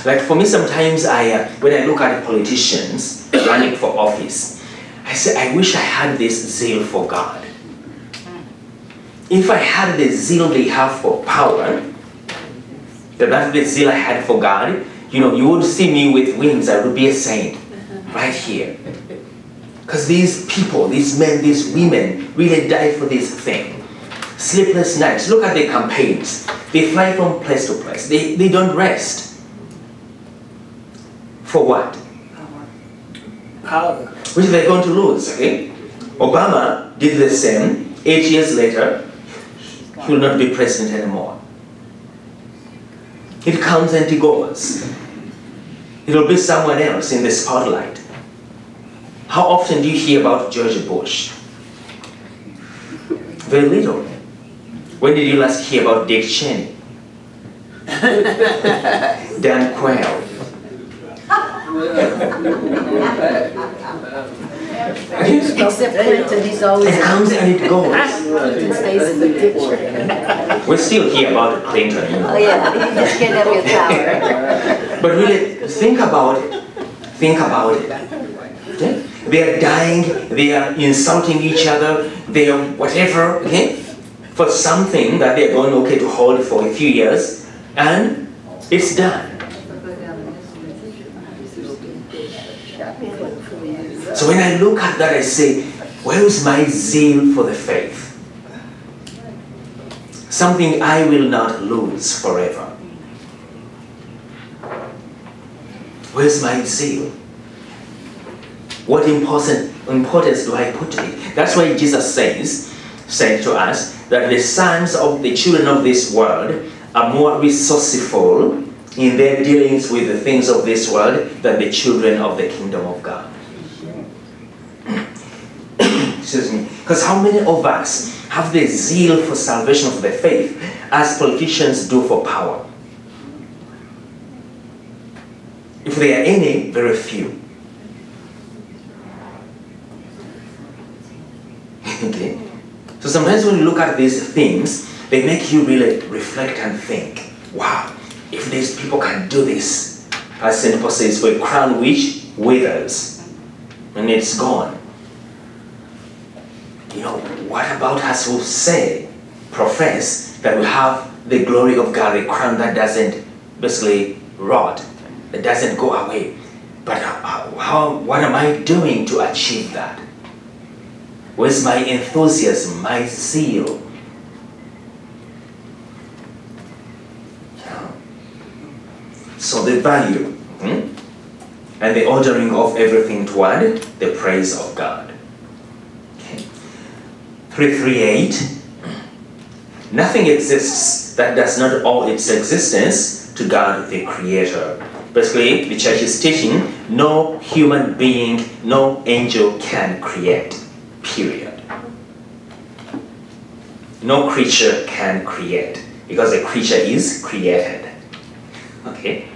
Like for me, sometimes when I look at politicians running for office, I say, I wish I had this zeal for God. If I had the zeal they have for power, that's the zeal I had for God, you know, you would see me with wings. I would be a saint right here. Because these people, these men, these women really die for this thing. Sleepless nights. Look at the campaigns. They fly from place to place. They don't rest. For what? Power. Which they're going to lose, okay? Obama did the same. 8 years later, he will not be president anymore. It comes and it goes. It will be someone else in the spotlight. How often do you hear about George Bush? Very little. When did you last hear about Dick Cheney? Dan Quayle? Except Clinton, he's always... It comes and it goes. Clinton stays in the picture. We still hear about Clinton, you know. Oh yeah, he just can't have your power. But really, think about it. Think about it. Okay? They are dying, they are insulting each other, they are whatever, okay? For something that they are going okay to hold for a few years, and it's done. So when I look at that, I say, where is my zeal for the faith? Something I will not lose forever. Where's my zeal? What importance do I put to it? That's why Jesus said to us that the sons of the children of this world are more resourceful in their dealings with the things of this world than the children of the kingdom of God. Excuse me. Because how many of us have the zeal for salvation of the faith as politicians do for power? If there are any, very few. Okay? So sometimes when you look at these things, they make you really reflect and think, wow, if these people can do this, as St. Paul says, for a crown which withers, and it's gone. You know, what about us who say, profess, that we have the glory of God, a crown that doesn't basically rot, that doesn't go away. But what am I doing to achieve that? Where's my enthusiasm, my zeal? So the value and the ordering of everything toward the praise of God. Okay. 338. Nothing exists that does not owe its existence to God the Creator. Basically, the church is teaching no human being, no angel can create. Period. No creature can create because a creature is created. Okay.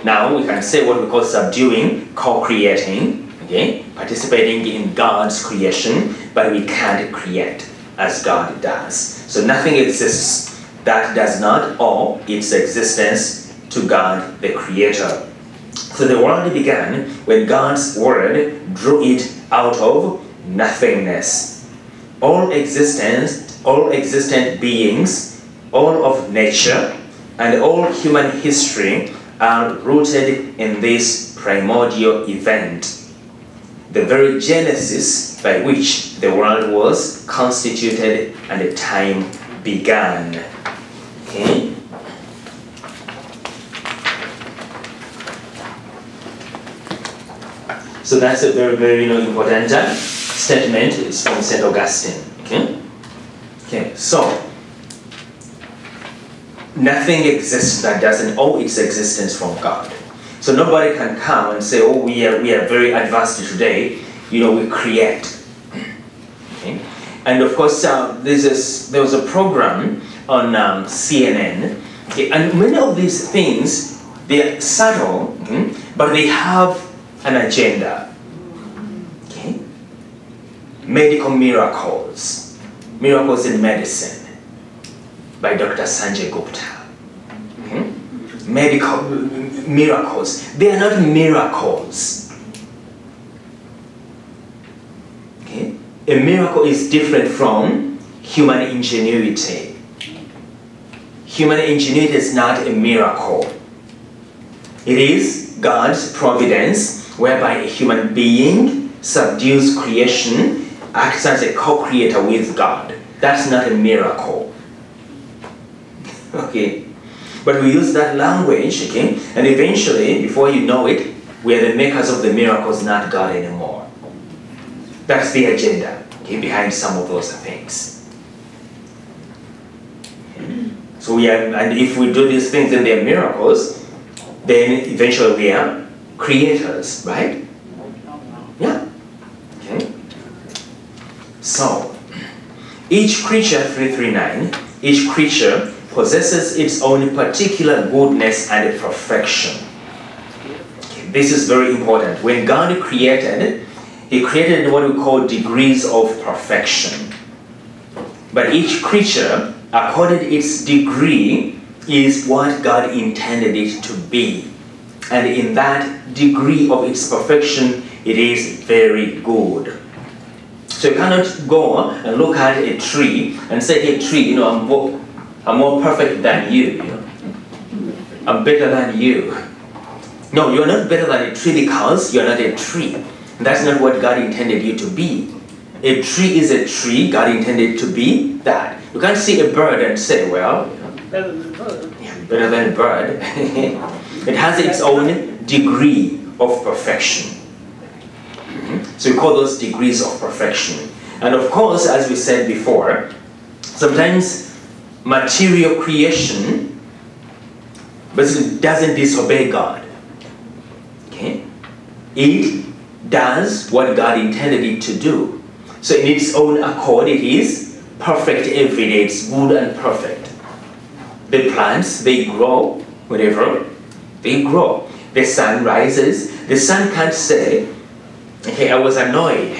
Now we can say what we call subduing, co-creating, okay, participating in God's creation, but we can't create as God does. So nothing exists that does not owe its existence to God the Creator. So the world began when God's word drew it out of nothingness. All existent beings, all of nature, and all human history are rooted in this primordial event, the very genesis by which the world was constituted and the time began. Okay? So that's a very, very important statement. It's from St. Augustine. Okay? Okay, so nothing exists that doesn't owe its existence from God. So nobody can come and say, oh, we are very advanced today, we create. Okay? And of course, there was a program on CNN, okay? And many of these things, they are subtle, okay? But they have an agenda. Okay? Medical miracles, miracles in medicine, by Dr. Sanjay Gupta. Okay? Medical, miracles. They are not miracles. Okay? A miracle is different from human ingenuity. Human ingenuity is not a miracle. It is God's providence whereby a human being subdues creation, acts as a co-creator with God. That's not a miracle. Okay? But we use that language, okay? And eventually, before you know it, we are the makers of the miracles, not God anymore. That's the agenda, okay, behind some of those things. So we are, and if we do these things and they're miracles, then eventually we are creators, right? Yeah. Okay. So, each creature, 339, each creature possesses its own particular goodness and perfection. Okay. This is very important. When God created, He created what we call degrees of perfection. But each creature, according to its degree, is what God intended it to be. And in that degree of its perfection, it is very good. So you cannot go and look at a tree and say, hey tree, you know, I'm more perfect than you, you know. I'm better than you. No, you're not better than a tree because you're not a tree. That's not what God intended you to be. A tree is a tree. God intended to be that. You can't see a bird and say, well, Better than a bird. yeah, better than a bird. It has its own degree of perfection. So we call those degrees of perfection. And of course, as we said before, sometimes material creation basically doesn't disobey God. Okay? It does what God intended it to do. So in its own accord, it is perfect every day. It's good and perfect. The plants, they grow, whatever, they grow. The sun rises. The sun can't say, okay, I was annoyed.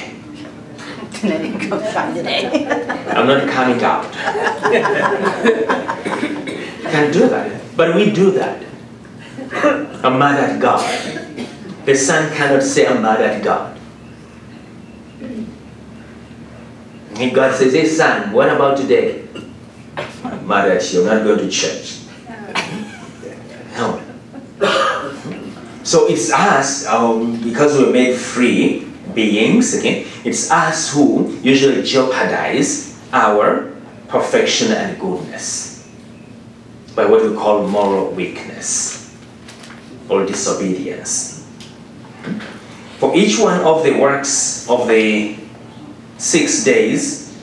Let it go shine today. I'm not coming out. Can't do that. But we do that. I'm mad at God. The sun cannot say I'm mad at God. And God says, hey son, what about today? I'm mad at you, I'm not going to church. No. So it's us, because we're made free beings, okay? It's us who usually jeopardize our perfection and goodness by what we call moral weakness or disobedience. For each one of the works of the 6 days,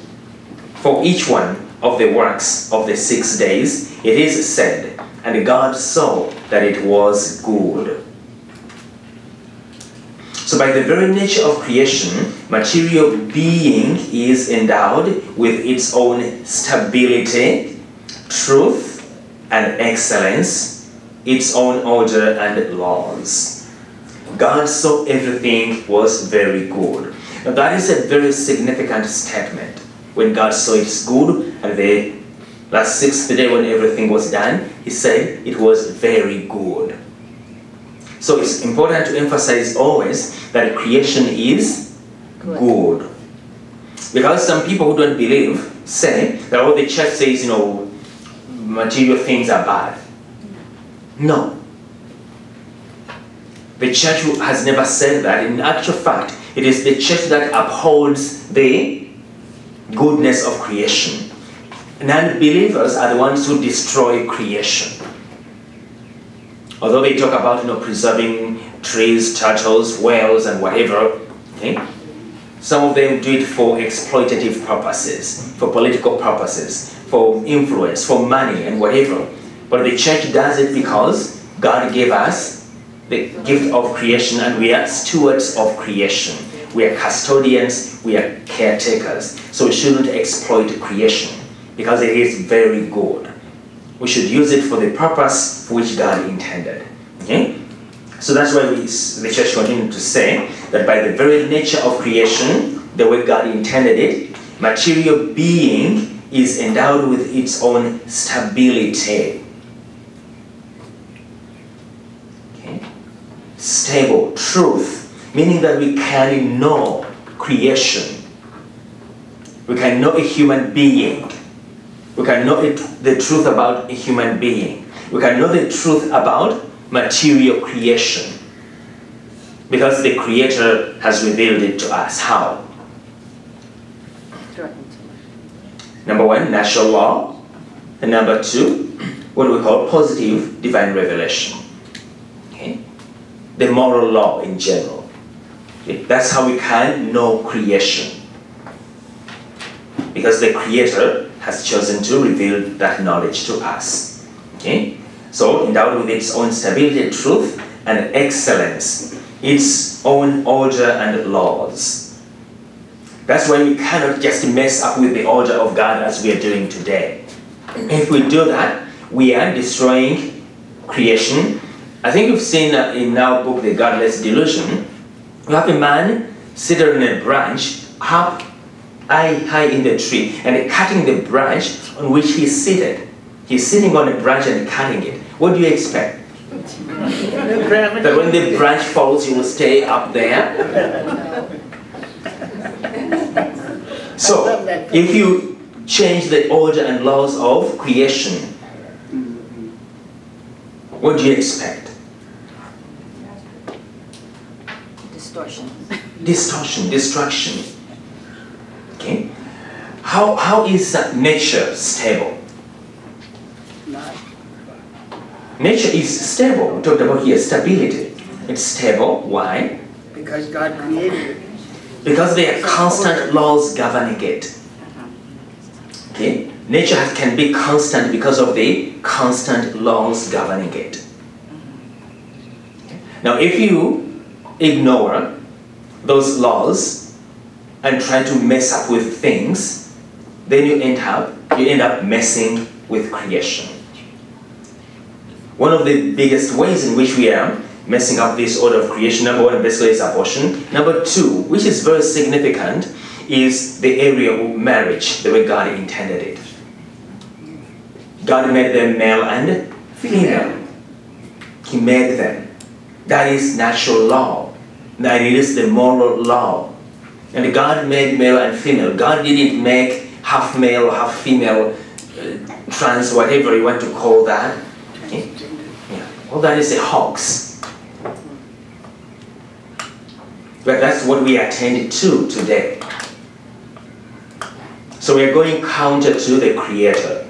for each one of the works of the 6 days, it is said, and God saw that it was good. So by the very nature of creation, material being is endowed with its own stability, truth, and excellence, its own order and laws. God saw everything was very good. Now that is a very significant statement. When God saw it's good, and the last 6th day when everything was done, He said it was very good. So it's important to emphasize always that creation is good. Because some people who don't believe say that all the church says, you know, material things are bad. No. The church has never said that. In actual fact, it is the church that upholds the goodness of creation. Non-believers are the ones who destroy creation. Although they talk about, you know, preserving trees, turtles, whales, and whatever, okay? Some of them do it for exploitative purposes, for political purposes, for influence, for money, and whatever. But the church does it because God gave us the gift of creation, and we are stewards of creation. We are custodians, we are caretakers. So we shouldn't exploit creation because it is very good. We should use it for the purpose for which God intended. Okay? So that's why the church continued to say that by the very nature of creation, the way God intended it, material being is endowed with its own stability. stable, truth, meaning that we can know creation. We can know a human being. We can know the truth about a human being. We can know the truth about material creation. Because the Creator has revealed it to us. How? Number one, natural law. And number two, what we call positive divine revelation. Okay? The moral law in general. Okay? That's how we can know creation. Because the Creator has chosen to reveal that knowledge to us. Okay? So, endowed with its own stability, truth, and excellence, its own order and laws. That's why we cannot just mess up with the order of God as we are doing today. If we do that, we are destroying creation. I think you've seen in our book, The Godless Delusion, you have a man seated on a branch up high in the tree and cutting the branch on which he's seated. He's sitting on a branch and cutting it. What do you expect? That when the branch falls, you will stay up there? So, if you change the order and laws of creation, what do you expect? Distortion. Distortion, destruction. Okay? How is nature stable? Nature is stable. We talked about here stability. It's stable. Why? Because God created it. Because there are constant laws governing it. Okay? Nature can be constant because of the constant laws governing it. Okay? Now, if you ignore those laws and try to mess up with things, then you end up messing with creation. One of the biggest ways in which we are messing up this order of creation, number one, basically is abortion. Number two, which is very significant, is the area of marriage, the way God intended it. God made them male and female. He made them. That is natural law. That is the moral law. And God made male and female. God didn't make half male, half female, trans, whatever you want to call that. Okay? Yeah. Well, that is a hoax. But that's what we attend to today. So we are going counter to the Creator.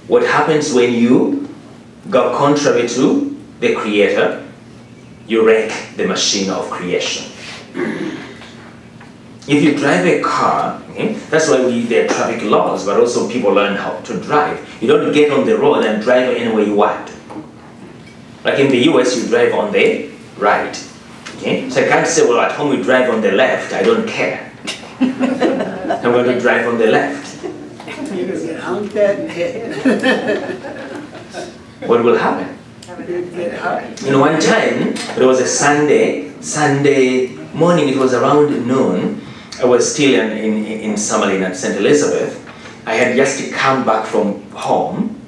What happens when you go contrary to the Creator? You wreck the machine of creation. If you drive a car, okay, that's why there are traffic laws, but also people learn how to drive. You don't get on the road and drive any way you want. Like in the US, you drive on the right. Okay? So I can't say, well, at home we drive on the left. I don't care. I'm going to drive on the left. You're going to get honked at and hit. What will happen? You'd get hurt. You know, one time, it was a Sunday morning, it was around noon. I was still in Summerlin at St. Elizabeth. I had just come back from home.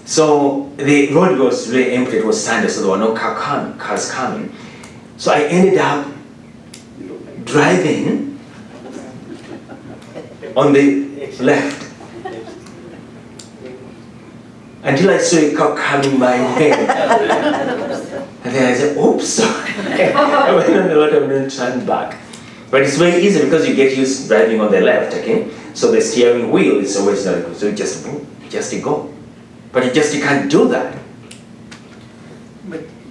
So the road was really empty, it was Sunday, so there were no cars coming. So I ended up driving on the left until I saw a car coming my way. And then I said, oops, I went on the road and then turned back. But it's very easy because you get used to driving on the left, okay? So the steering wheel is always not good, so you just go. But you can't do that.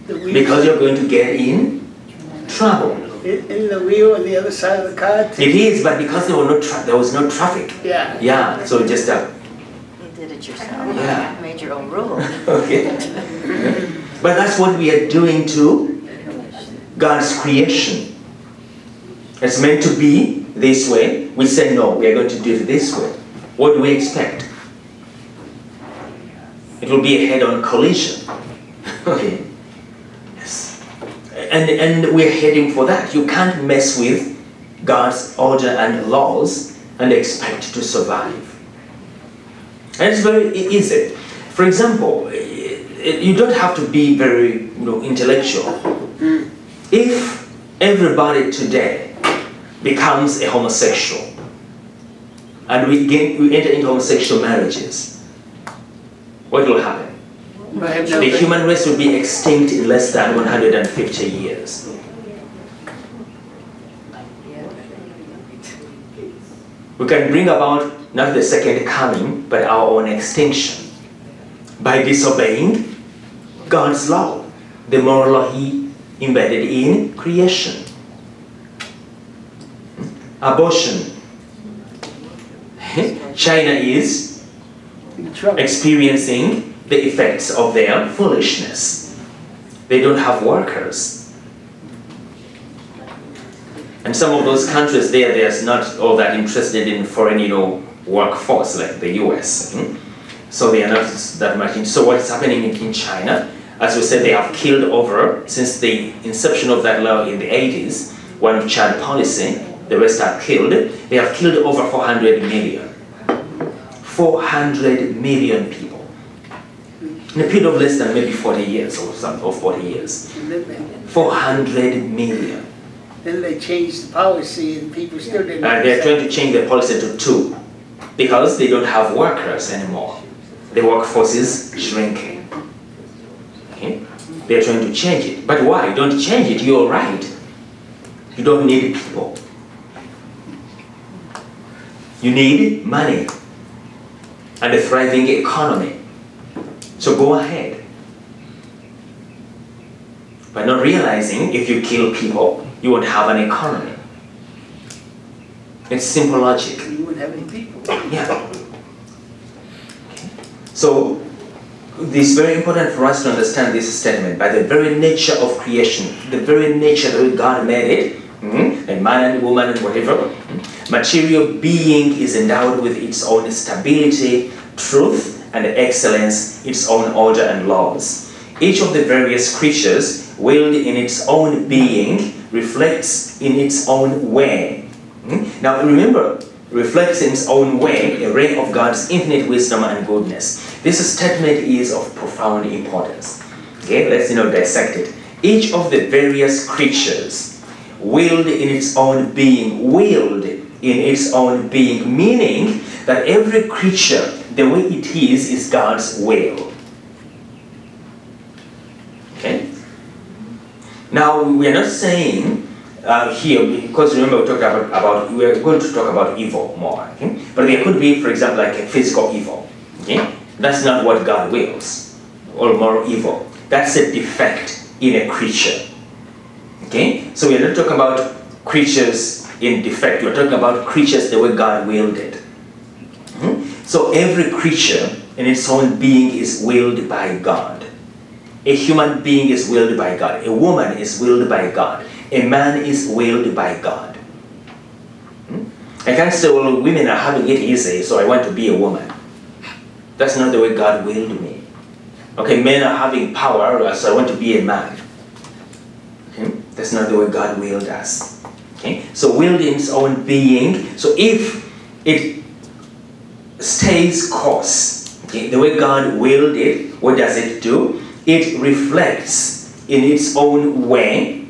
Because you're going to get in trouble. In the wheel on the other side of the car? It is, but because there was no traffic. Yeah. Yeah, so just You did it yourself. Yeah. You made your own rule. okay. But that's what we are doing to God's creation. It's meant to be this way. We say no, we are going to do it this way. What do we expect? It will be a head-on collision. Okay. Yes. And we're heading for that. You can't mess with God's order and laws and expect to survive. And it's very easy. For example, you don't have to be very intellectual. If everybody today becomes a homosexual, and we enter into homosexual marriages, what will happen? The human race will be extinct in less than 150 years. We can bring about not the second coming, but our own extinction by disobeying God's law, the moral law He embedded in creation. Abortion. China is experiencing the effects of their foolishness. They don't have workers. And some of those countries they're not all that interested in foreign, workforce like the US. So they are not that much in. So what's happening in China? As we said, they have killed over, since the inception of that law in the 80s, one child policy, the rest are killed. They have killed over 400 million. 400 million people. In a period of less than maybe 40 years or 40 years. 400 million. Then they changed the policy and people still didn't. And they're trying to change the policy to 2 because they don't have workers anymore. The workforce is shrinking. Okay? They're trying to change it. But why? Don't change it. You're right. You don't need people. You need money and a thriving economy. So go ahead. But not realizing if you kill people, you won't have an economy. It's simple logic. You wouldn't have any people. Yeah. So it's very important for us to understand this statement. By the very nature of creation, the very nature that way God made it, and man and woman and whatever, material being is endowed with its own stability, truth, and excellence, its own order and laws. Each of the various creatures, willed in its own being, reflects in its own way. Now remember, reflects in its own way a ray of God's infinite wisdom and goodness. This statement is of profound importance. Okay, let's dissect it. Each of the various creatures, willed in its own being, meaning that every creature, the way it is God's will. Okay? Now, we are not saying here, because remember we talked about we are going to talk about evil more, okay? But there could be, for example, like a physical evil. Okay? That's not what God wills, or moral evil. That's a defect in a creature. Okay? So we are not talking about creatures in defect. We're talking about creatures the way God willed it. So every creature in its own being is willed by God. A human being is willed by God. A woman is willed by God. A man is willed by God. I can't say, well, women are having it easy, so I want to be a woman. That's not the way God willed me. Okay, men are having power, so I want to be a man. Okay? That's not the way God willed us. Okay? So willed in its own being. So if it stays course, okay, the way God willed it, what does it do? It reflects in its own way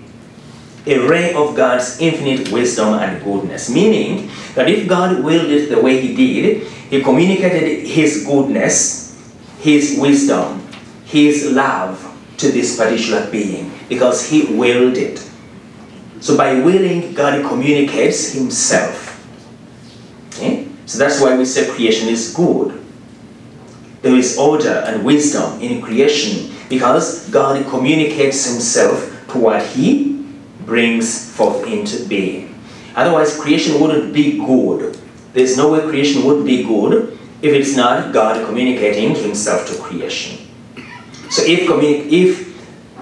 a ray of God's infinite wisdom and goodness. Meaning that if God willed it the way He did, He communicated His goodness, His wisdom, His love to this particular being because He willed it. So by willing, God communicates Himself. Okay? So that's why we say creation is good. There is order and wisdom in creation because God communicates Himself to what He brings forth into being. Otherwise, creation wouldn't be good. There's no way creation would be good if it's not God communicating Himself to creation. So if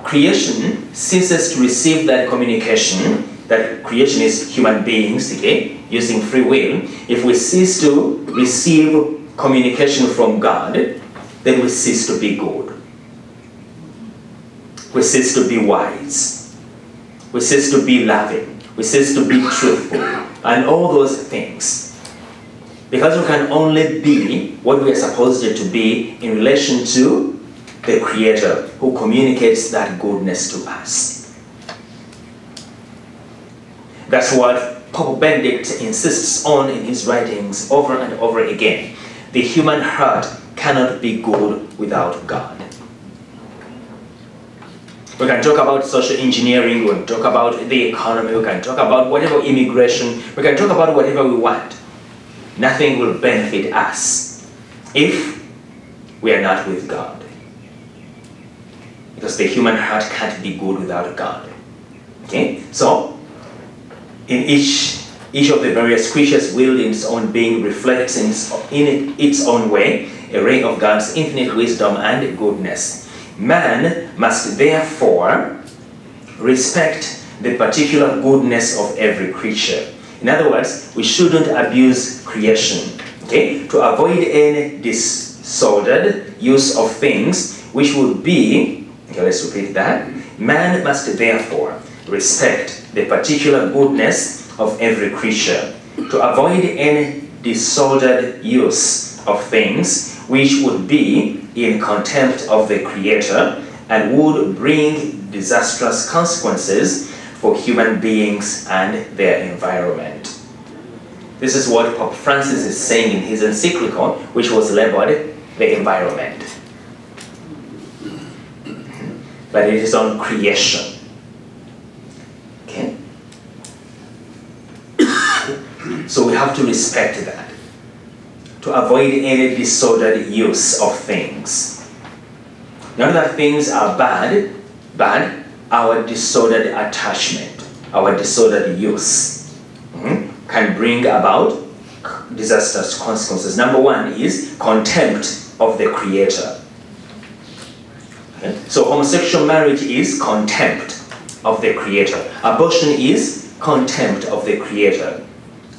creation ceases to receive that communication, that creation is human beings, okay, using free will, if we cease to receive communication from God, then we cease to be good. We cease to be wise. We cease to be loving. We cease to be truthful. And all those things. Because we can only be what we are supposed to be in relation to the Creator who communicates that goodness to us. That's what Pope Benedict insists on in his writings over and over again. The human heart cannot be good without God. We can talk about social engineering, we can talk about the economy, we can talk about whatever, immigration, we can talk about whatever we want. Nothing will benefit us if we are not with God. Because the human heart can't be good without God. Okay? So, in each of the various creatures' will in its own being reflects in its own way a ray of God's infinite wisdom and goodness. Man must therefore respect the particular goodness of every creature. In other words, we shouldn't abuse creation, okay? To avoid any disordered use of things, which would be, okay, let's repeat that. Man must therefore respect the particular goodness of every creature, to avoid any disordered use of things, which would be in contempt of the Creator and would bring disastrous consequences for human beings and their environment. This is what Pope Francis is saying in his encyclical, which was labeled The Environment. But it is on creation. Okay? So we have to respect that, to avoid any disordered use of things. Not that things are bad, but our disordered attachment, our disordered use can bring about disastrous consequences. Number one is contempt of the Creator. Okay? So homosexual marriage is contempt of the Creator. Abortion is contempt of the Creator.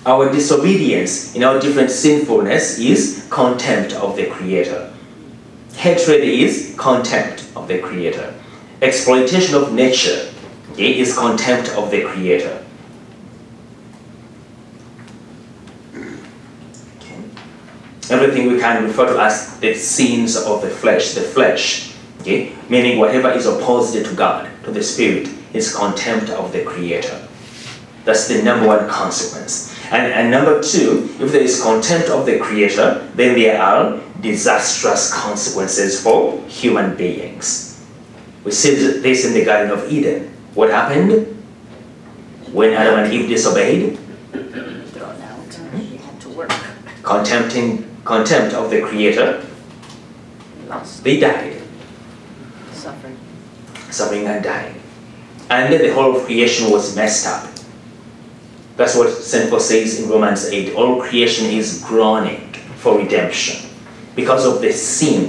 Our disobedience in our different sinfulness is contempt of the Creator. Hatred is contempt of the Creator. Exploitation of nature, okay, is contempt of the Creator. Okay. Everything we can refer to as the sins of the flesh, okay, meaning whatever is opposed to God, to the Spirit, is contempt of the Creator. That's the number one consequence. And number two, if there is contempt of the Creator, then there are disastrous consequences for human beings. We see this in the Garden of Eden. What happened when Adam and Eve disobeyed? Thrown out. You had to work. Contempt of the Creator. Lost. They died. Suffering and dying. And then the whole of creation was messed up. That's what St. Paul says in Romans 8. All creation is groaning for redemption because of the sin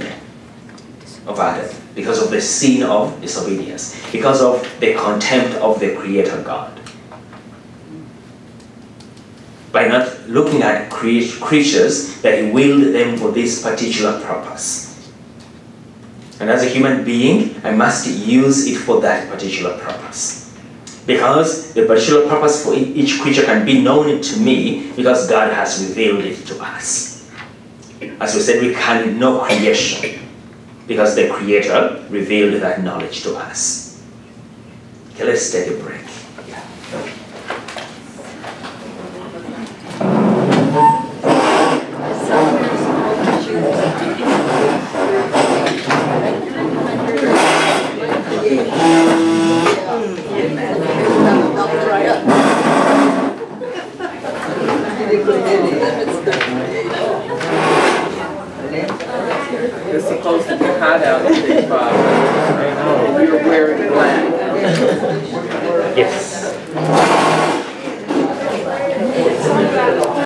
of Adam, because of the sin of disobedience, because of the contempt of the Creator God. By not looking at creatures that He willed them for this particular purpose. And as a human being, I must use it for that particular purpose. Because the particular purpose for each creature can be known to me because God has revealed it to us. As we said, we can know creation because the Creator revealed that knowledge to us. Okay, let's take a break. It's supposed to be hot out in Big 5.